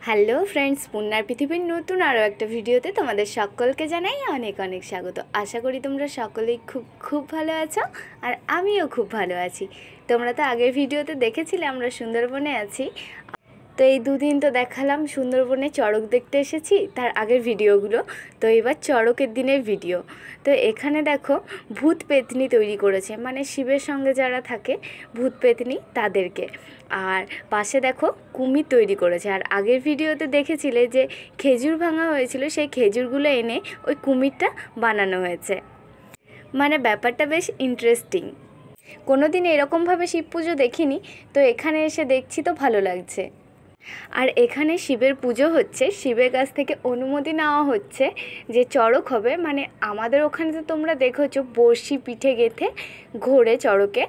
Hello friends, পূর্ণার পৃথিবীর নতুন আরও একটা ভিডিওতে তোমাদের সকলকে জানাই অনেক অনেক স্বাগত। আশা করি তোমরা সকলেই খুব ভালো আছো, আর আমিও খুব ভালো আছি। তোমরা তো আগের ভিডিওতে দেখেছিলে আমরা সুন্দরবনে আছি। তো এই দুদিন তো দেখালাম সুন্দরবনে চড়ক দেখতে এসেছি, তার আগের ভিডিওগুলো। তো এবার চড়কের দিনের ভিডিও। তো এখানে দেখো ভূত পেতনি তৈরি করেছে, মানে শিবের সঙ্গে যারা থাকে ভূত পেতনি তাদেরকে। আর পাশে দেখো কুমির তৈরি করেছে। আর আগের ভিডিওতে দেখেছিলে যে খেজুর ভাঙা হয়েছিল, সেই খেজুরগুলো এনে ওই কুমিরটা বানানো হয়েছে। মানে ব্যাপারটা বেশ ইন্টারেস্টিং। কোনো দিন এরকমভাবে শিব পুজো দেখিনি, তো এখানে এসে দেখছি তো ভালো লাগছে। আর এখানে শিবের পুজো হচ্ছে, শিবের কাছ থেকে অনুমতি নেওয়া হচ্ছে যে চড়ক হবে। মানে আমাদের ওখানে তো তোমরা দেখেছো বড়শি পিঠে গেঁথে ঘোরে চড়কে,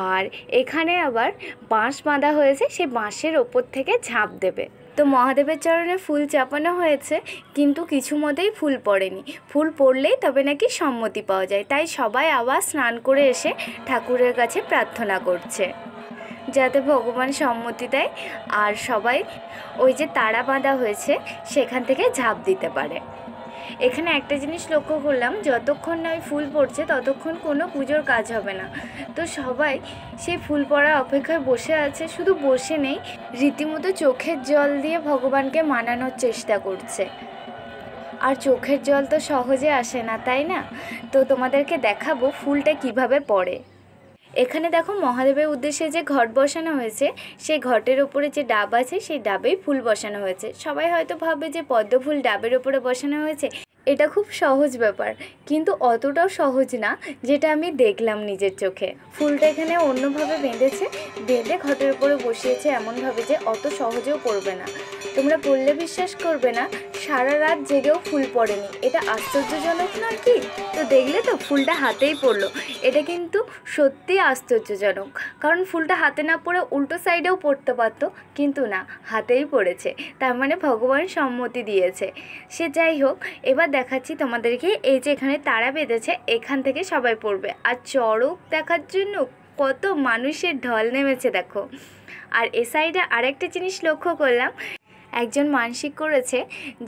আর এখানে আবার বাঁশ বাঁধা হয়েছে, সেই বাঁশের ওপর থেকে ঝাঁপ দেবে। তো মহাদেবের চরণে ফুল চাপানো হয়েছে, কিন্তু কিছু মতেই ফুল পড়েনি। ফুল পড়লেই তবে নাকি সম্মতি পাওয়া যায়, তাই সবাই আবার স্নান করে এসে ঠাকুরের কাছে প্রার্থনা করছে যাতে ভগবান সম্মতি দেয় আর সবাই ওই যে তারা বাঁধা হয়েছে সেখান থেকে ঝাঁপ দিতে পারে। এখানে একটা জিনিস লক্ষ্য করলাম, যতক্ষণ না ওই ফুল পড়ছে ততক্ষণ কোনো পুজোর কাজ হবে না। তো সবাই সেই ফুল পড়ার অপেক্ষায় বসে আছে, শুধু বসে নেই, রীতিমতো চোখের জল দিয়ে ভগবানকে মানানোর চেষ্টা করছে। আর চোখের জল তো সহজে আসে না, তাই না? তো তোমাদেরকে দেখাবো ফুলটা কিভাবে পড়ে। এখানে দেখো মহাদেবের উদ্দেশ্যে যে ঘট বসানো হয়েছে, সেই ঘটের ওপরে যে ডাব আছে সেই ডাবেই ফুল বসানো হয়েছে। সবাই হয়তো ভাবে যে পদ্ম ফুল ডাবের ওপরে বসানো হয়েছে, এটা খুব সহজ ব্যাপার, কিন্তু অতটাও সহজ না যেটা আমি দেখলাম নিজের চোখে। ফুলটা এখানে অন্যভাবে বেঁধে ঘটের উপরে বসিয়েছে এমনভাবে যে অত সহজেও পড়বে না। তোমরা বললে বিশ্বাস করবে না, সারা রাত জেগেও ফুল পড়েনি। এটা আশ্চর্যজনক নয় কি? তো দেখলে তো ফুলটা হাতেই পড়লো। এটা কিন্তু সত্যি আশ্চর্যজনক, কারণ ফুলটা হাতে না পড়ে উল্টো সাইডেও পড়তে পারতো, কিন্তু না, হাতেই পড়েছে। তার মানে ভগবান সম্মতি দিয়েছে। সে যাই হোক, এবার দেখাচ্ছি তোমাদেরকে। এই যে এখানে তারা বেঁধেছে, এখান থেকে সবাই পড়বে। আর চড়ক দেখার জন্য কত মানুষের ঢল নেমেছে দেখো। আর এ সাইডে আরেকটা জিনিস লক্ষ্য করলাম, একজন মানসিক করেছে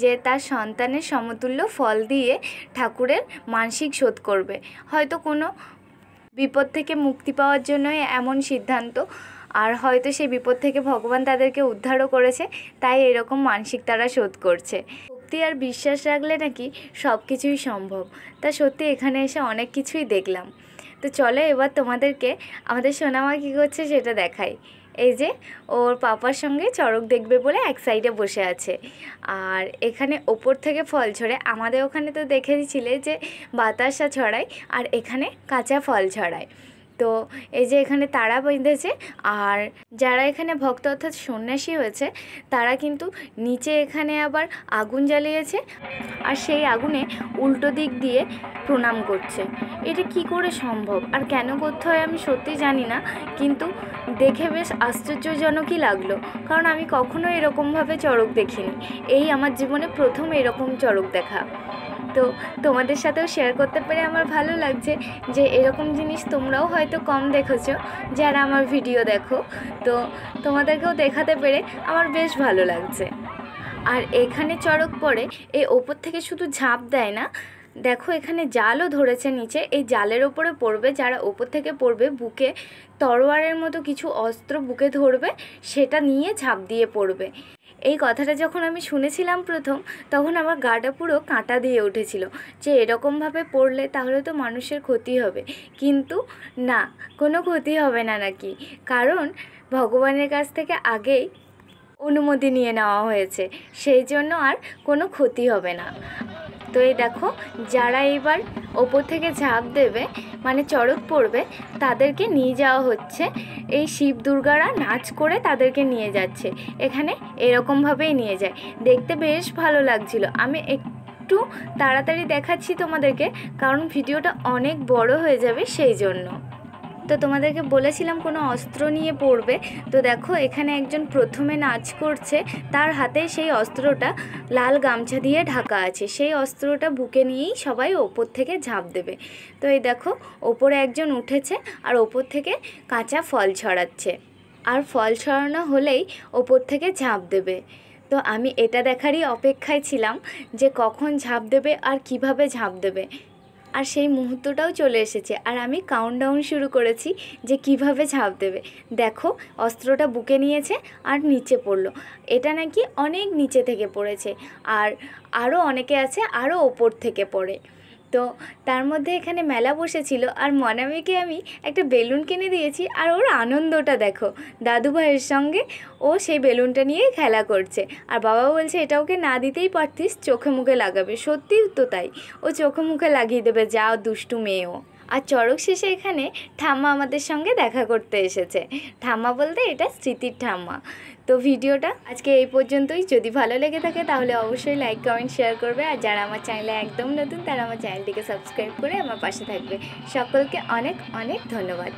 যে তার সন্তানের সমতুল্য ফল দিয়ে ঠাকুরের মানসিক শোধ করবে। হয়তো কোনো বিপদ থেকে মুক্তি পাওয়ার জন্যই এমন সিদ্ধান্ত, আর হয়তো সেই বিপদ থেকে ভগবান তাদেরকে উদ্ধারও করেছে, তাই এরকম মানসিক তারা শোধ করছে। ভক্তি আর বিশ্বাস রাখলে নাকি সব কিছুই সম্ভব। তা সত্যি এখানে এসে অনেক কিছুই দেখলাম। তো চলো এবার তোমাদেরকে আমাদের সোনামা কী করছে সেটা দেখাই। এই যে ওর পাপার সঙ্গে চড়ক দেখবে বলে এক সাইডে বসে আছে, আর এখানে ওপর থেকে ফল ছড়ে। আমাদের ওখানে তো দেখেছিলে যে বাতাসা ছড়ায়, আর এখানে কাঁচা ফল ছড়ায়। তো এই যে এখানে তারা বেঁধেছে, আর যারা এখানে ভক্ত অর্থাৎ সন্ন্যাসী হয়েছে তারা কিন্তু নিচে এখানে আবার আগুন জ্বালিয়েছে, আর সেই আগুনে উল্টো দিক দিয়ে প্রণাম করছে। এটা কি করে সম্ভব আর কেন করতে হয় আমি সত্যি জানি না, কিন্তু দেখে বেশ আশ্চর্যজনকই লাগলো, কারণ আমি কখনো এরকমভাবে চড়ক দেখিনি। এই আমার জীবনে প্রথম এরকম চড়ক দেখা। তো তোমাদের সাথেও শেয়ার করতে পেরে আমার ভালো লাগছে যে এরকম জিনিস তোমরাও হয়তো কম দেখেছো যারা আমার ভিডিও দেখো। তো তোমাদেরকেও দেখাতে পেরে আমার বেশ ভালো লাগছে। আর এখানে চড়ক পড়ে এই ওপর থেকে শুধু ঝাঁপ দেয় না, দেখো এখানে জালও ধরেছে নিচে, এই জালের ওপরে পড়বে। যারা ওপর থেকে পড়বে বুকে তরোয়ারের মতো কিছু অস্ত্র বুকে ধরবে, সেটা নিয়ে ঝাঁপ দিয়ে পড়বে। এই কথাটা যখন আমি শুনেছিলাম প্রথম, তখন আমার গাটা পুরো কাঁটা দিয়ে উঠেছিল যে এরকমভাবে পড়লে তাহলে তো মানুষের ক্ষতি হবে। কিন্তু না, কোনো ক্ষতি হবে না নাকি, কারণ ভগবানের কাছ থেকে আগেই অনুমতি নিয়ে নেওয়া হয়েছে, সেই জন্য আর কোনো ক্ষতি হবে না। তো এই দেখো যারা এবার ওপর থেকে ঝাঁপ দেবে মানে চড়ক পড়বে, তাদেরকে নিয়ে যাওয়া হচ্ছে। এই শিব দুর্গারা নাচ করে তাদেরকে নিয়ে যাচ্ছে। এখানে এরকমভাবেই নিয়ে যায়, দেখতে বেশ ভালো লাগছিল। আমি একটু তাড়াতাড়ি দেখাচ্ছি তোমাদেরকে, কারণ ভিডিওটা অনেক বড় হয়ে যাবে সেই জন্য। তো তোমাদেরকে বলেছিলাম কোনো অস্ত্র নিয়ে পড়বে। তো দেখো এখানে একজন প্রথমে নাচ করছে, তার হাতে সেই অস্ত্রটা লাল গামছা দিয়ে ঢাকা আছে। সেই অস্ত্রটা বুকে নিয়েই সবাই ওপর থেকে ঝাঁপ দেবে। তো এই দেখো ওপরে একজন উঠেছে আর ওপর থেকে কাঁচা ফল ছড়াচ্ছে, আর ফল ছড়ানো হলেই ওপর থেকে ঝাঁপ দেবে। তো আমি এটা দেখারই অপেক্ষায় ছিলাম যে কখন ঝাঁপ দেবে আর কিভাবে ঝাঁপ দেবে। আর সেই মুহূর্তটাও চলে এসেছে, আর আমি কাউন্টডাউন শুরু করেছি যে কিভাবে ঝাঁপ দেবে। দেখো, অস্ত্রটা বুকে নিয়েছে আর নিচে পড়লো। এটা নাকি অনেক নিচে থেকে পড়েছে, আর আরও অনেকে আছে আরও ওপর থেকে পড়ে। তো তার মধ্যে এখানে মেলা বসেছিল, আর মনামিকে আমি একটা বেলুন কিনে দিয়েছি। আর ওর আনন্দটা দেখো, দাদু ভাইয়ের সঙ্গে ও সেই বেলুনটা নিয়ে খেলা করছে। আর বাবা বলছে এটা ওকে না দিতেই পারতিস, চোখে মুখে লাগাবে। সত্যিই তো তাই, ও চোখে মুখে লাগিয়ে দেবে, যা দুষ্টু মেয়েও। আর চড়ক শেষে এখানে ঠাম্মা আমাদের সঙ্গে দেখা করতে এসেছে। ঠাম্মা বলতে এটা স্মৃতির ঠাম্মা। তো ভিডিওটা আজকে এই পর্যন্তই। যদি ভালো লেগে থাকে তাহলে অবশ্যই লাইক কমেন্ট শেয়ার করবে, আর যারা আমার চ্যানেলে একদম নতুন তারা আমার চ্যানেলটিকে সাবস্ক্রাইব করে আমার পাশে থাকবে। সকলকে অনেক অনেক ধন্যবাদ।